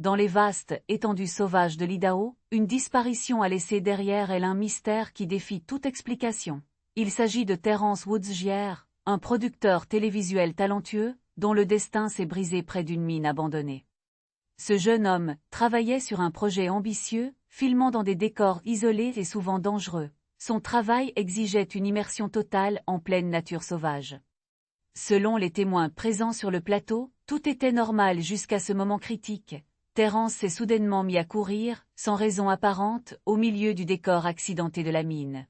Dans les vastes étendues sauvages de l'Idaho, une disparition a laissé derrière elle un mystère qui défie toute explication. Il s'agit de Terrence Woods Jr., un producteur télévisuel talentueux, dont le destin s'est brisé près d'une mine abandonnée. Ce jeune homme travaillait sur un projet ambitieux, filmant dans des décors isolés et souvent dangereux. Son travail exigeait une immersion totale en pleine nature sauvage. Selon les témoins présents sur le plateau, tout était normal jusqu'à ce moment critique. Terrence s'est soudainement mis à courir, sans raison apparente, au milieu du décor accidenté de la mine.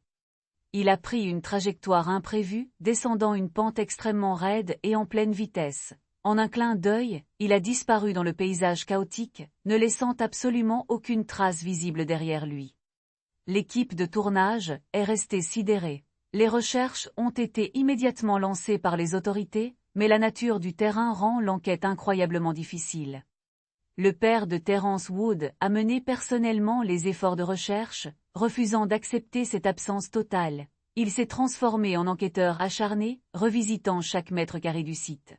Il a pris une trajectoire imprévue, descendant une pente extrêmement raide et en pleine vitesse. En un clin d'œil, il a disparu dans le paysage chaotique, ne laissant absolument aucune trace visible derrière lui. L'équipe de tournage est restée sidérée. Les recherches ont été immédiatement lancées par les autorités, mais la nature du terrain rend l'enquête incroyablement difficile. Le père de Terrence Wood a mené personnellement les efforts de recherche, refusant d'accepter cette absence totale. Il s'est transformé en enquêteur acharné, revisitant chaque mètre carré du site.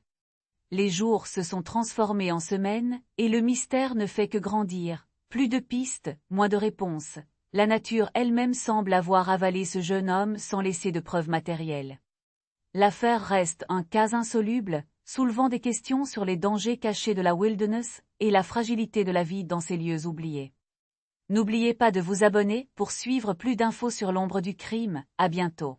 Les jours se sont transformés en semaines, et le mystère ne fait que grandir. Plus de pistes, moins de réponses. La nature elle-même semble avoir avalé ce jeune homme sans laisser de preuves matérielles. L'affaire reste un cas insoluble, soulevant des questions sur les dangers cachés de la wilderness et la fragilité de la vie dans ces lieux oubliés. N'oubliez pas de vous abonner pour suivre plus d'infos sur l'ombre du crime. À bientôt.